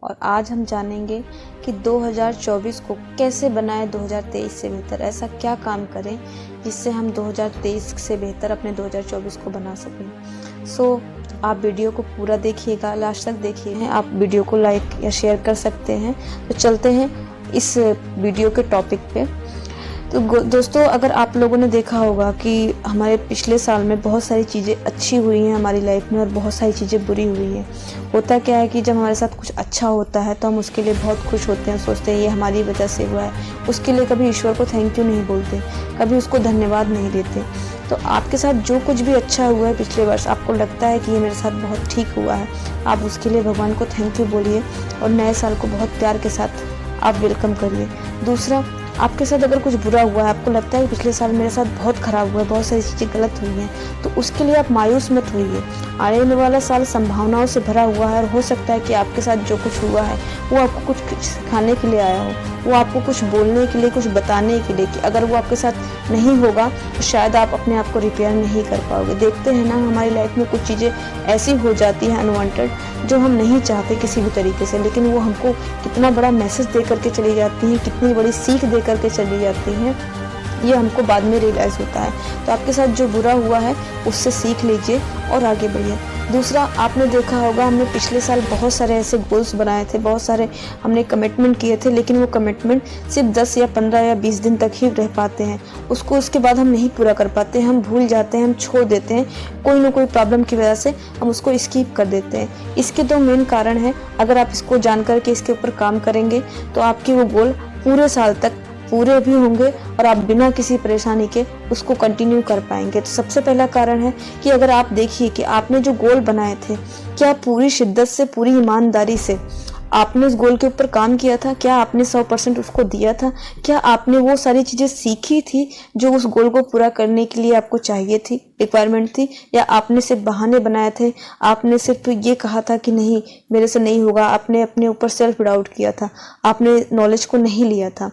और आज हम जानेंगे कि 2024 को कैसे बनाएं 2023 से बेहतर। ऐसा क्या काम करें जिससे हम 2023 से बेहतर अपने 2024 को बना सकें। आप वीडियो को पूरा देखिएगा, लास्ट तक देखिए। आप वीडियो को लाइक या शेयर कर सकते हैं। तो चलते हैं इस वीडियो के टॉपिक पे। तो दोस्तों, अगर आप लोगों ने देखा होगा कि हमारे पिछले साल में बहुत सारी चीज़ें अच्छी हुई हैं हमारी लाइफ में और बहुत सारी चीज़ें बुरी हुई हैं। होता क्या है कि जब हमारे साथ कुछ अच्छा होता है तो हम उसके लिए बहुत खुश होते हैं, सोचते हैं ये हमारी वजह से हुआ है। उसके लिए कभी ईश्वर को थैंक यू नहीं बोलते, कभी उसको धन्यवाद नहीं देते। तो आपके साथ जो कुछ भी अच्छा हुआ है पिछले वर्ष, आपको लगता है कि ये मेरे साथ बहुत ठीक हुआ है, आप उसके लिए भगवान को थैंक यू बोलिए और नए साल को बहुत प्यार के साथ आप वेलकम करिए। दूसरा, आपके साथ अगर कुछ बुरा हुआ है, आपको लगता है कि पिछले साल मेरे साथ बहुत ख़राब हुआ है, बहुत सारी चीज़ें गलत हुई हैं, तो उसके लिए आप मायूस मत होइए। आने वाला साल संभावनाओं से भरा हुआ है और हो सकता है कि आपके साथ जो कुछ हुआ है वो आपको कुछ सिखाने के लिए आया हो, वो आपको कुछ बोलने के लिए, कुछ बताने के लिए कि अगर वो आपके साथ नहीं होगा तो शायद आप अपने आप को रिपेयर नहीं कर पाओगे। देखते हैं ना, हमारी लाइफ में कुछ चीज़ें ऐसी हो जाती हैं अनवांटेड, जो हम नहीं चाहते किसी भी तरीके से, लेकिन वो हमको कितना बड़ा मैसेज दे करके चली जाती हैं, कितनी बड़ी सीख दे करके चली जाती हैं, ये हमको बाद में रियलाइज़ होता है। तो आपके साथ जो बुरा हुआ है उससे सीख लीजिए और आगे बढ़िए। दूसरा, आपने देखा होगा हमने पिछले साल बहुत सारे ऐसे गोल्स बनाए थे, बहुत सारे हमने कमिटमेंट किए थे, लेकिन वो कमिटमेंट सिर्फ 10 या 15 या 20 दिन तक ही रह पाते हैं। उसके बाद हम नहीं पूरा कर पाते, हम भूल जाते हैं, हम छोड़ देते हैं, कोई ना कोई प्रॉब्लम की वजह से हम उसको स्किप कर देते हैं। इसके 2 मेन कारण हैं। अगर आप इसको जान करके इसके ऊपर काम करेंगे तो आपकी वो गोल पूरे साल तक पूरे भी होंगे और आप बिना किसी परेशानी के उसको कंटिन्यू कर पाएंगे। तो सबसे पहला कारण है कि अगर आप देखिए कि आपने जो गोल बनाए थे, क्या पूरी शिद्दत से, पूरी ईमानदारी से आपने उस गोल के ऊपर काम किया था? क्या आपने 100% उसको दिया था? क्या आपने वो सारी चीज़ें सीखी थी जो उस गोल को पूरा करने के लिए आपको चाहिए थी, रिक्वायरमेंट थी? या आपने सिर्फ बहाने बनाए थे, आपने सिर्फ ये कहा था कि नहीं मेरे से नहीं होगा, आपने अपने ऊपर सेल्फ डाउट किया था, आपने नॉलेज को नहीं लिया था?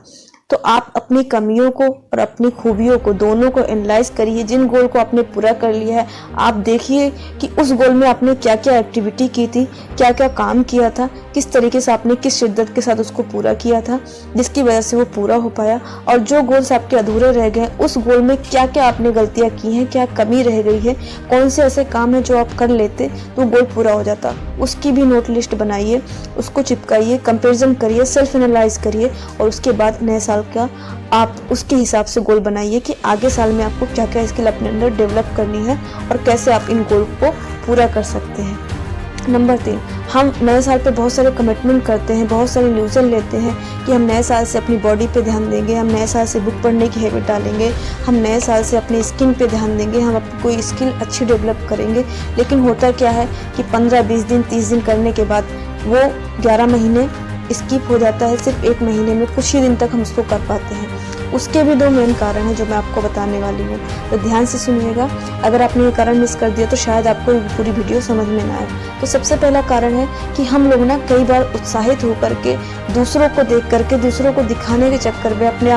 तो आप अपनी कमियों को और अपनी खूबियों को दोनों को एनालाइज करिए। जिन गोल को आपने पूरा कर लिया है, आप देखिए कि उस गोल में आपने क्या क्या एक्टिविटी की थी, क्या क्या काम किया था, किस तरीके से आपने किस शिद्दत के साथ उसको पूरा किया था जिसकी वजह से वो पूरा हो पाया। और जो गोल्स आपके अधूरे रह गए, उस गोल में क्या क्या आपने गलतियाँ की हैं, क्या कमी रह गई है, कौन से ऐसे काम हैं जो आप कर लेते तो गोल पूरा हो जाता। उसकी भी नोट लिस्ट बनाइए, उसको चिपकाइए, कंपेरिजन करिए, सेल्फ एनालाइज करिए और उसके बाद नए साल का आप उसके हिसाब से गोल बनाइए कि आगे साल में आपको क्या क्या स्किल अपने अंदर डेवलप करनी है और कैसे आप इन गोल को पूरा कर सकते हैं। नंबर 3, हम नए साल पे बहुत सारे कमिटमेंट करते हैं, बहुत सारे इल्यूजन लेते हैं कि हम नए साल से अपनी बॉडी पे ध्यान देंगे, हम नए साल से बुक पढ़ने की हैबिट डालेंगे, हम नए साल से अपनी स्किन पे ध्यान देंगे, हम अपनी कोई स्किल अच्छी डेवलप करेंगे। लेकिन होता क्या है कि 15-20 दिन, 30 दिन करने के बाद वो 11 महीने स्किप हो जाता है। सिर्फ 1 महीने में कुछ ही दिन तक हम उसको कर पाते हैं। उसके भी 2 मेन कारण हैं जो मैं आपको बताने वाली हूँ, तो ध्यान से सुनिएगा। अगर आपने ये कारण मिस कर दिया तो शायद आपको पूरी वीडियो समझ में ना आए। तो सबसे पहला कारण है कि हम लोग ना कई बार उत्साहित होकर के, दूसरों को देख करके, दूसरों को दिखाने के चक्कर में, अपने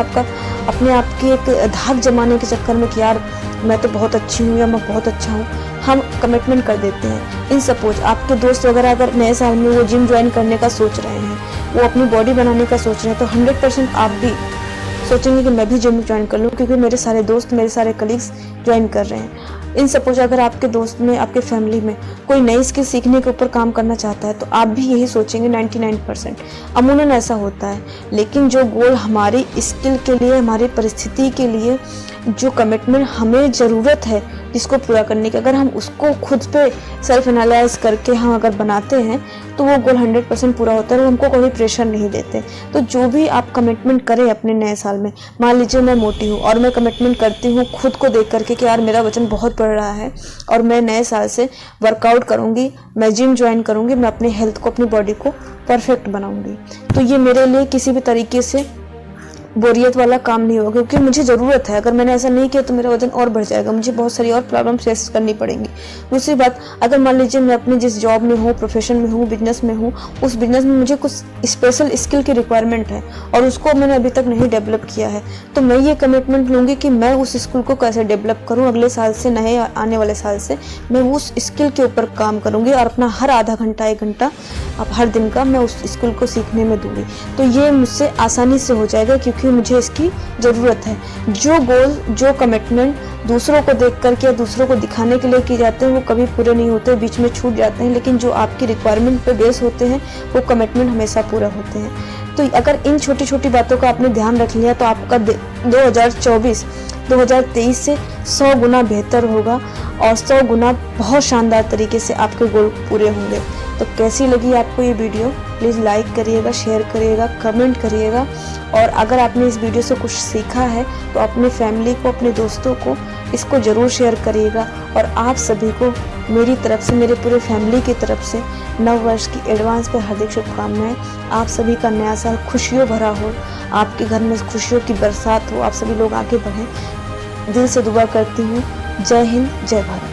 आप की एक धाक जमाने के चक्कर में कि यार मैं तो बहुत अच्छी हूँ या मैं बहुत अच्छा हूँ, हम कमिटमेंट कर देते हैं। इन सपोज आपके दोस्त वगैरह अगर नए साल में वो जिम ज्वाइन करने का सोच रहे हैं, वो अपनी बॉडी बनाने का सोच रहे हैं, तो 100% आप भी सोचेंगे कि मैं भी जिम ज्वाइन कर लूँ क्योंकि मेरे सारे दोस्त, मेरे सारे कलीग्स ज्वाइन कर रहे हैं। इन सपोज अगर आपके दोस्त में, आपके फैमिली में कोई नई स्किल सीखने के ऊपर काम करना चाहता है तो आप भी यही सोचेंगे। 99% अमूमन ऐसा होता है। लेकिन जो गोल हमारी स्किल के लिए, हमारी परिस्थिति के लिए, जो कमिटमेंट हमें ज़रूरत है जिसको पूरा करने की, अगर हम उसको खुद पे सेल्फ एनालाइज करके हम अगर बनाते हैं तो वो गोल 100% पूरा होता है और हमको कोई प्रेशर नहीं देते। तो जो भी आप कमिटमेंट करें अपने नए साल में, मान लीजिए मैं मोटी हूँ और मैं कमिटमेंट करती हूँ खुद को देख करके कि यार मेरा वजन बहुत बढ़ रहा है और मैं नए साल से वर्कआउट करूँगी, मैं जिम ज्वाइन करूँगी, मैं अपनी हेल्थ को, अपनी बॉडी को परफेक्ट बनाऊँगी। तो ये मेरे लिए किसी भी तरीके से बोरियत वाला काम नहीं होगा क्योंकि मुझे ज़रूरत है। अगर मैंने ऐसा नहीं किया तो मेरा वजन और बढ़ जाएगा, मुझे बहुत सारी और प्रॉब्लम फेस करनी पड़ेंगी। दूसरी बात, अगर मान लीजिए मैं अपनी जिस जॉब में हूँ, प्रोफेशन में हूँ, बिजनेस में हूँ, उस बिजनेस में मुझे कुछ स्पेशल स्किल की रिक्वायरमेंट है और उसको मैंने अभी तक नहीं डेवलप किया है, तो मैं ये कमिटमेंट लूँगी कि मैं उस स्किल को कैसे डेवलप करूँ। अगले साल से, नए आने वाले साल से मैं उस स्किल के ऊपर काम करूँगी और अपना हर आधा घंटा 1 घंटा अब हर दिन का मैं उस स्कूल को सीखने में दूंगी। तो ये मुझसे आसानी से हो जाएगा क्योंकि मुझे इसकी ज़रूरत है। जो गोल, जो कमिटमेंट दूसरों को देख करके या दूसरों को दिखाने के लिए किए जाते हैं वो कभी पूरे नहीं होते, बीच में छूट जाते हैं। लेकिन जो आपकी रिक्वायरमेंट पे बेस होते हैं वो कमिटमेंट हमेशा पूरा होते हैं। तो अगर इन छोटी छोटी बातों का आपने ध्यान रख लिया तो आपका 2023 से 100 गुना बेहतर होगा और 100 गुना बहुत शानदार तरीके से आपके गोल पूरे होंगे। तो कैसी लगी आपको ये वीडियो? प्लीज़ लाइक करिएगा, शेयर करिएगा, कमेंट करिएगा। और अगर आपने इस वीडियो से कुछ सीखा है तो अपने फैमिली को, अपने दोस्तों को इसको ज़रूर शेयर करिएगा। और आप सभी को मेरी तरफ से, मेरे पूरे फैमिली की तरफ से नव वर्ष की एडवांस पे हार्दिक शुभकामनाएं। आप सभी का नया साल खुशियों भरा हो, आपके घर में खुशियों की बरसात हो, आप सभी लोग आगे बढ़ें, दिल से दुआ करती हूँ। जय हिंद, जय भारत।